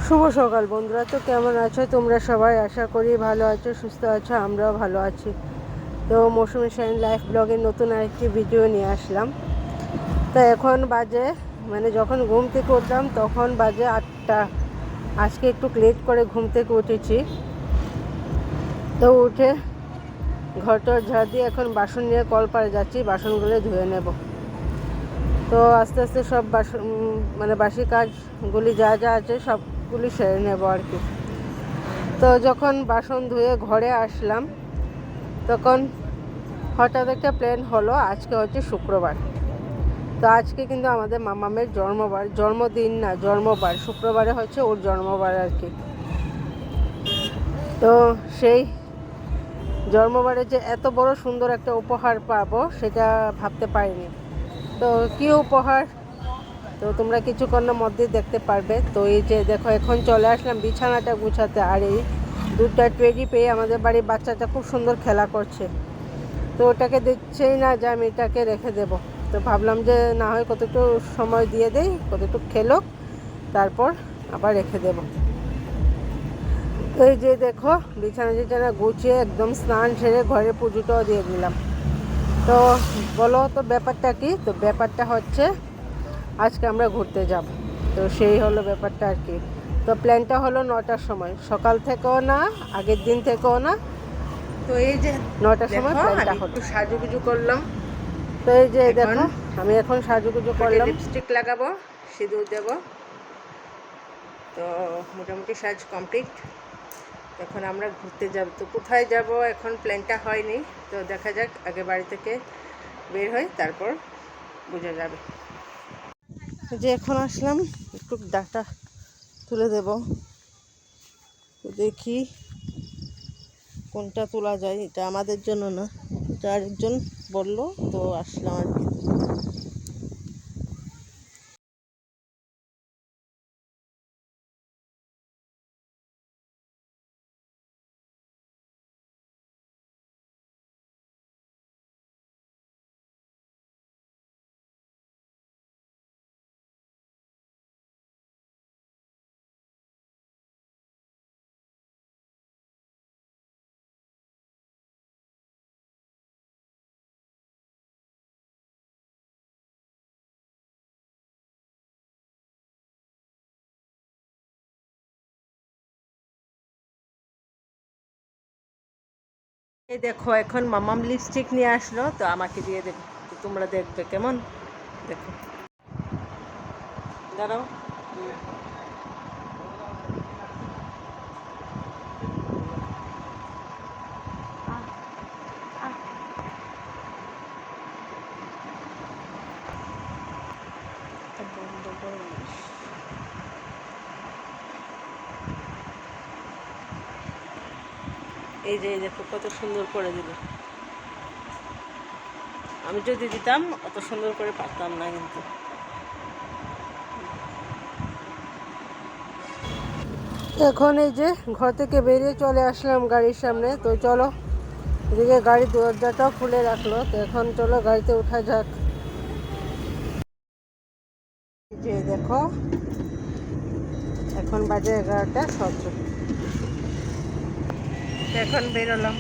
শুভ সকাল বন্ধুরা। তো কেমন আছো তোমরা সবাই? আশা করি ভালো আছো, সুস্থ আছো, আমরাও ভালো আছি। তো মৌসুমী শাইন লাইফ ব্লগের নতুন আরেকটি ভিডিও নিয়ে আসলাম। তো এখন বাজে যখন ঘুম থেকে উঠলাম তখন বাজে 8টা। আজকে একটু লেট করে ঘুম থেকে উঠেছি। তো উঠে ঘরটা ঝাড় দিয়ে এখন বাসন নিয়ে কলপাড়ে যাচ্ছি, বাসনগুলো ধুয়ে নেব। তো আস্তে আস্তে সব বাসন বাসি কাজগুলি যা যা আছে সবগুলি সেরে নেব আর কি। তো যখন বাসন ধুয়ে ঘরে আসলাম তখন হঠাৎ একটা প্ল্যান হলো, আজকে হচ্ছে শুক্রবার। তো আজকে কিন্তু আমাদের মামামের জন্মদিন না, জন্মবার। শুক্রবারে হচ্ছে ওর জন্মবার আর কি। তো সেই জন্মবারে যে এত বড় সুন্দর একটা উপহার পাবো সেটা ভাবতে পারিনি। তো কী উপহার, তো তোমরা কিছুক্ষণের মধ্যেই দেখতে পারবে। তো এই যে দেখো, এখন চলে আসলাম বিছানাটা গুছাতে। আর এই দুধটা টেডি পেয়ে আমাদের বাড়ির বাচ্চাটা খুব সুন্দর খেলা করছে। তো ওটাকে দিচ্ছেই না যে আমি এটাকে রেখে দেব। তো ভাবলাম যে না হয় কতটুকু সময় দিয়ে দেই, কতটুকু খেলোক, তারপর আবার রেখে দেব। এই যে দেখো, বিছানা গুছিয়ে একদম স্নান সেরে ঘরে পুজোটাও দিয়ে দিলাম। তো বলো তো ব্যাপারটা কি? তো ব্যাপারটা হচ্ছে আজকে আমরা ঘুরতে যাব। তো সেই হলো ব্যাপারটা আর কি। তো প্ল্যানটা হলো 9টার সময়, সকাল থেকেও না, আগের দিন থেকেও না। তো এই যে 9টার সময় প্ল্যানটা হলো। সাজুগুজু করলাম। তো এই যে দেখো, আমি এখন সাজুগুজু করলাম, লিপস্টিক লাগাবো, সিঁদুর দেব। তো মোটামুটি সাজ কমপ্লিট। এখন আমরা ঘুরতে যাব। তো কোথায় যাব এখন প্ল্যানটা হয়নি। তো দেখা যাক, আগে বাড়ি থেকে বের হয় তারপর বোঝা যাবে। যে এখন আসলাম, একটু ডাটা তুলে দেব। তো দেখি কোনটা তোলা যায়। এটা আমাদের জন্য না, এটা আরেকজন বললো, তো আসলাম আর কি। এই দেখো, এখন মামাম লিপস্টিক নিয়ে আসলো, তো আমাকে দিয়ে দেবে। তো তোমরা দেখবে কেমন, দেখো। দাঁড়াও। এই যে দেখো কত সুন্দর করে দিল। আমি যদি দিতাম অত সুন্দর করে পারতাম না কিন্তু। এখন এই যে ঘর থেকে বেরিয়ে চলে আসলাম গাড়ির সামনে। তো চলো, এদিকে গাড়ির দরজাটাও খুলে রাখলো। তো এখন চলো গাড়িতে ওঠা যাক। যে দেখো, এখন বাজে 11টা 17। এখন বেরোলাম।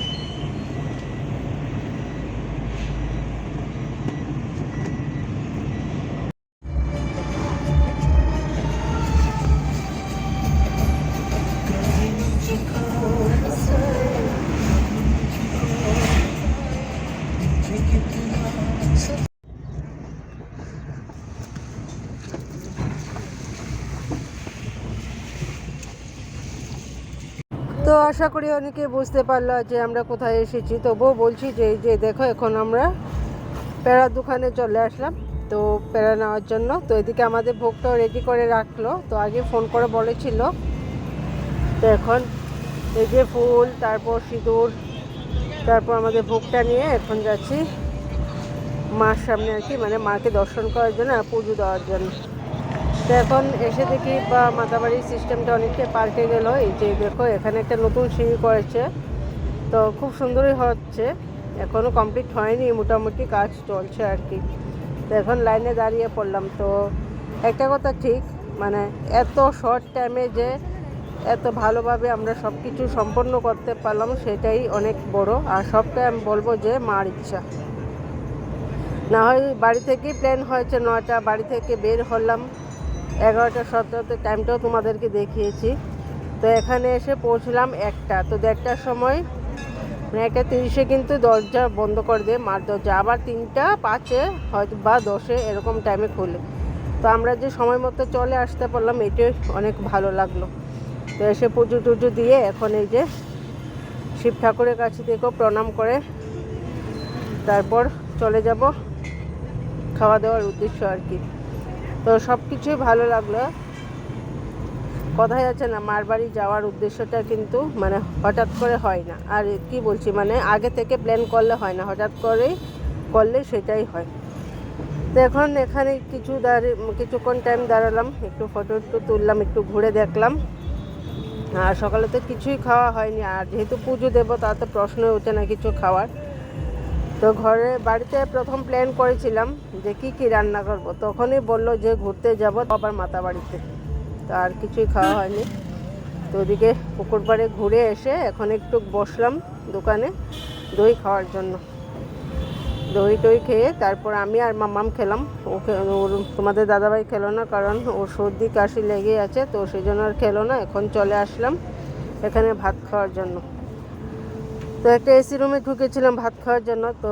তো আশা করি অনেকে বুঝতে পারলো যে আমরা কোথায় এসেছি। তবুও বলছি যে এই যে দেখো, এখন আমরা প্যারার দোকানে চলে আসলাম। তো প্যারা নেওয়ার জন্য। তো এদিকে আমাদের ভোগটাও রেডি করে রাখলো। তো আগে ফোন করে বলেছিল। তো এখন এই যে ফুল, তারপর সিঁদুর, তারপর আমাদের ভোগটা নিয়ে এখন যাচ্ছি মার সামনে আর কি, মাকে দর্শন করার জন্য আর পুজো দেওয়ার জন্য। তো এখন এসে দেখি মাতাবাড়ির সিস্টেমটা অনেকটাই পাল্টে গেল। এই যে দেখো, এখানে একটা নতুন সিঁড়ি করেছে। তো খুব সুন্দরই হচ্ছে, এখনও কমপ্লিট হয়নি, মোটামুটি কাজ চলছে আর কি। তো এখন লাইনে দাঁড়িয়ে পড়লাম। তো একটা কথা ঠিক, মানে এত শর্ট টাইমে যে এত ভালোভাবে আমরা সব কিছু সম্পন্ন করতে পারলাম সেটাই অনেক বড়। আর সবটাই আমি বলবো যে মার ইচ্ছা। না হয় বাড়ি থেকেই প্ল্যান হয়েছে 9টা, বাড়ি থেকে বের হলাম 11টা 17তে, টাইমটাও তোমাদেরকে দেখিয়েছি। তো এখানে এসে পৌঁছলাম 1টা, তো 1টার সময় 1টা 30-এ কিন্তু দরজা বন্ধ করে দেয় মার দরজা, আবার 3টা 5-এ হয়তো বা 10-এ এরকম টাইমে খুলে। তো আমরা যে সময় মতো চলে আসতে পারলাম এটাই অনেক ভালো লাগলো। তো এসে পুজো টুজো দিয়ে এখন এই যে শিব ঠাকুরের কাছে থেকেও প্রণাম করে তারপর চলে যাব খাওয়া দাওয়ার উদ্দেশ্য আর কি। তো সব কিছুই ভালো লাগলো। কথাই আছে না, মার বাড়ি যাওয়ার উদ্দেশ্যটা কিন্তু মানে হঠাৎ করে হয় না। আর কি বলছি, মানে আগে থেকে প্ল্যান করলে হয় না, হঠাৎ করেই করলে সেটাই হয়। তো এখন এখানে কিছুক্ষণ টাইম দাঁড়ালাম, একটু ফটো তুললাম, একটু ঘুরে দেখলাম। আর সকালে তো কিছুই খাওয়া হয়নি, আর যেহেতু পুজো দেবো তা তো প্রশ্নই ওঠে না কিছু খাওয়ার। তো বাড়িতে প্রথম প্ল্যান করেছিলাম যে কি রান্না করব, তখনই বললো যে ঘুরতে যাব আবার মাতা বাড়িতে। তো আর কিছুই খাওয়া হয়নি। তো ওদিকে পুকুর পাড়ে ঘুরে এসে এখন একটু বসলাম দোকানে দই খাওয়ার জন্য। দই টই খেয়ে তারপর আমি আর মাম্মাম খেলাম। ওর তোমাদের দাদাভাই খেলো না, কারণ ওর সর্দি কাশি লেগেই আছে, তো সেই জন্য আর খেলো না। এখন চলে আসলাম এখানে ভাত খাওয়ার জন্য। তো একটা এসি রুমে ঢুকেছিলাম ভাত খাওয়ার জন্য। তো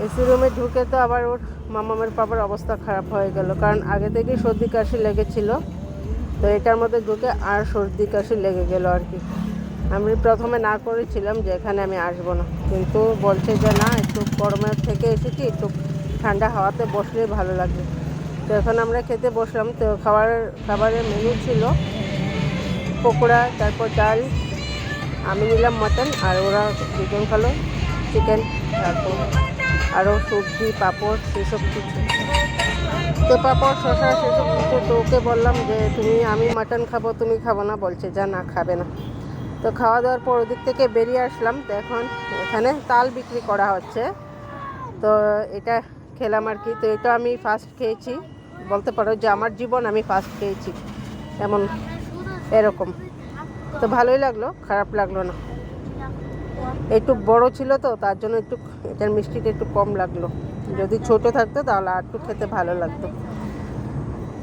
এসি রুমে ঢুকে তো আবার ওর মামামের পাপার অবস্থা খারাপ হয়ে গেল, কারণ আগে থেকেই সর্দি কাশি লেগেছিল। তো এটার মধ্যে ঢুকে আর সর্দি কাশি লেগে গেল আর কি। আমি প্রথমে না করেছিলাম যে এখানে আমি আসবো না, কিন্তু বলছে যে না, একটু গরমের থেকে এসেছি, একটু ঠান্ডা হাওয়াতে বসলেই ভালো লাগবে। তো এখন আমরা খেতে বসলাম। তো খাবারের মেনু ছিল পকোড়া, তারপর ডাল, আমি নিলাম মাটন, আর ওরা দুজন খালো চিকেন, তারপর আরও সবজি পাঁপড় সেসব কিছু। তো পাঁপড় শসা সেসব কিছু। তো ওকে বললাম যে আমি মাটন খাবো, তুমি খাবো না? বলছে যা না, খাবে না। তো খাওয়া দাওয়ার পর ওদিক থেকে বেরিয়ে আসলাম। তো এখন এখানে তাল বিক্রি করা হচ্ছে, তো এটা খেলাম আর কি। তো এটা আমি ফার্স্ট খেয়েছি, বলতে পারো যে আমার জীবন আমি ফার্স্ট খেয়েছি এমন এরকম। তো ভালোই লাগলো, খারাপ লাগলো না। একটু বড় ছিল তো তার জন্য একটু এটার মিষ্টিটা একটু কম লাগলো, যদি ছোট থাকতো তাহলে আর একটু খেতে ভালো লাগতো।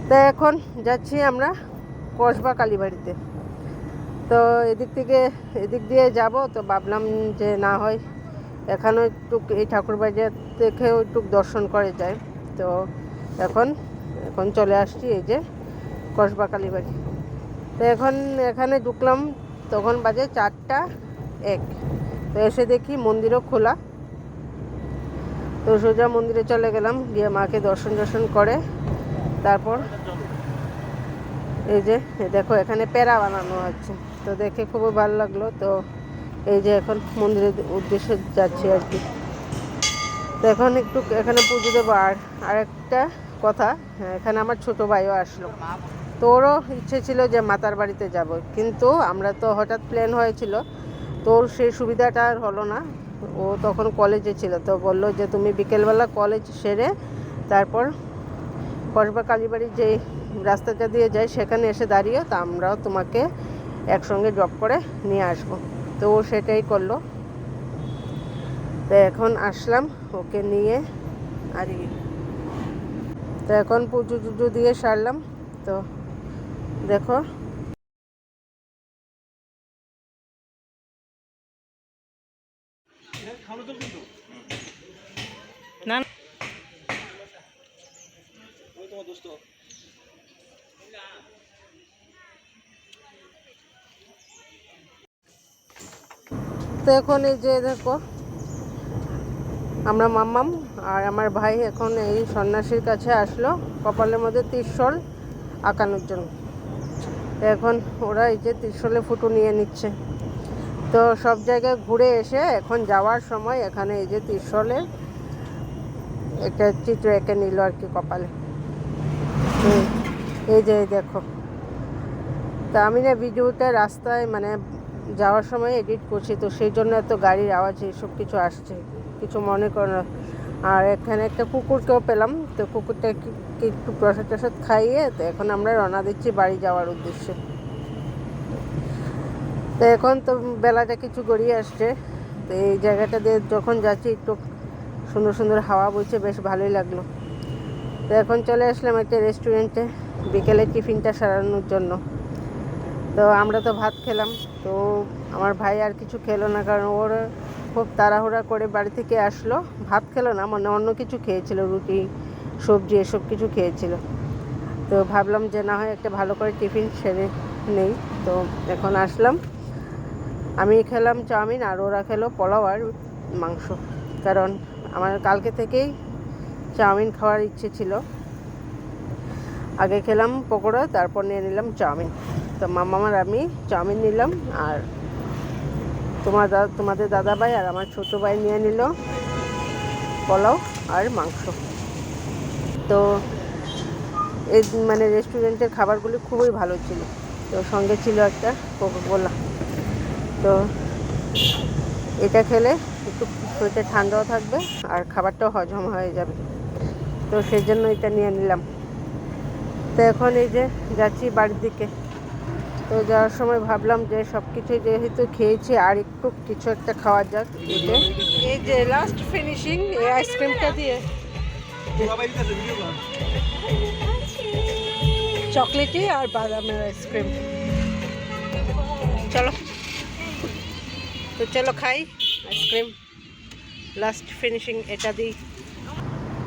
তো এখন যাচ্ছি আমরা কসবা কালীবাড়িতে। তো এদিক দিয়ে যাব। তো ভাবলাম যে না হয় এখানেও একটু এই ঠাকুরবাড়িটা দেখেও একটু দর্শন করে যায়। তো এখন চলে আসছি এই যে কসবা কালীবাড়ি। তো এখানে ঢুকলাম, তখন বাজে 4টা 1। তো এসে দেখি মন্দিরও খোলা। তো সোজা মন্দিরে চলে গেলাম, গিয়ে মাকে দর্শন করে তারপর এই যে দেখো এখানে প্যারা বানানো হচ্ছে, তো দেখে খুবই ভালো লাগলো। তো এই যে এখন মন্দিরের উদ্দেশ্যে যাচ্ছি আর কি। তো এখন একটু এখানে পুজো দেবো। আর একটা কথা, এখানে আমার ছোট ভাইও আসলো। তো ওরও ইচ্ছে ছিল যে মাতার বাড়িতে যাব, কিন্তু আমরা তো হঠাৎ প্ল্যান হয়েছিল, তোর সেই সুবিধাটা আর হলো না। ও তখন কলেজে ছিল, তো বললো যে তুমি বিকেলবেলা কলেজ সেরে তারপর কসবা কালীবাড়ির যে রাস্তাটা দিয়ে যায় সেখানে এসে দাঁড়িয়ে, তা আমরাও তোমাকে একসঙ্গে ড্রপ করে নিয়ে আসবো। তো ও সেটাই করলো। তো এখন আসলাম ওকে নিয়ে আর তো এখন পুজো টুজো দিয়ে সারলাম। তো দেখো না তো এখন এই যে দেখো আমরা মাম্মাম আর আমার ভাই এখন এই সন্ন্যাসীর কাছে আসলো কপালের মধ্যে ত্রিশূল আঁকানোর জন্য। তো এখন ওরা এই যে ত্রিশূলে ফুটো নিয়ে নিচ্ছে। তো সব জায়গায় ঘুরে এসে এখন যাওয়ার সময় এখানে এই যে ত্রিশূলের একটা চিত্র এঁকে নিল আর কি কপালে। এই যে দেখো। তা আমি না ভিডিওটা রাস্তায় মানে যাওয়ার সময় এডিট করছি, তো সেই জন্য এত গাড়ির আওয়াজ এইসব কিছু আসছে, কিছু মনে করো না। আর এখানে একটা কুকুরকেও পেলাম, তো কুকুরটাকে একটু প্রসাদ টসাদ খাইয়ে তো এখন আমরা রওনা দিচ্ছি বাড়ি যাওয়ার উদ্দেশ্যে। তো এখন তো বেলাটা কিছু গড়িয়ে আসছে, তো এই জায়গাটা দিয়ে যখন যাচ্ছি একটু সুন্দর সুন্দর হাওয়া বইছে, বেশ ভালোই লাগলো। তো এখন চলে আসলাম একটা রেস্টুরেন্টে বিকেলে টিফিনটা সারানোর জন্য। তো আমরা তো ভাত খেলাম, তো আমার ভাই আর কিছু খেলো না, কারণ ওর খুব তাড়াহুড়া করে বাড়ি থেকে আসলো, ভাত খেলো না, মানে অন্য কিছু খেয়েছিল, রুটি সবজি এসব কিছু খেয়েছিল। তো ভাবলাম যে না হয় একটা ভালো করে টিফিন সেরে নেই। তো এখন আসলাম, আমি খেলাম চাউমিন আর ওরা খেলো পোলাও আর মাংস, কারণ আমার কালকে থেকেই চাউমিন খাওয়ার ইচ্ছে ছিল। আগে খেলাম পকোড়া, তারপর নিয়ে নিলাম চাউমিন। তো মামার আমি চাউমিন নিলাম, আর তোমাদের দাদা ভাই আর আমার ছোটো ভাই নিয়ে নিল পোলাও আর মাংস। তো এই মানে রেস্টুরেন্টের খাবারগুলি খুবই ভালো ছিল। তো সঙ্গে ছিল একটা কোকাকোলা। তো এটা খেলে একটু শরীরটা ঠান্ডাও থাকবে আর খাবারটাও হজম হয়ে যাবে, তো সেই জন্য এটা নিয়ে নিলাম। তো এখন এই যে যাচ্ছি বাড়ির দিকে। তো যাওয়ার সময় ভাবলাম যে সব কিছু যেহেতু খেয়েছি আর একটু কিছু একটা খাওয়া যাক। এই যে লাস্ট ফিনিশিং এই আইসক্রিমটা দিয়ে, চকলেটি আর বাদামের আইসক্রিম। চলো, তো চলো খাই আইসক্রিম, লাস্ট ফিনিশিং এটা দিই।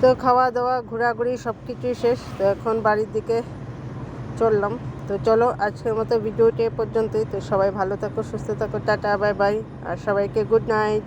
তো খাওয়া দাওয়া ঘোরাঘুরি সব কিছুই শেষ, তো এখন বাড়ির দিকে চললাম। তো চলো আজকের মতো ভিডিওটি এ পর্যন্তই। তো সবাই ভালো থাকো, সুস্থ থাকো, টাটা বাই বাই, আর সবাইকে গুড নাইট।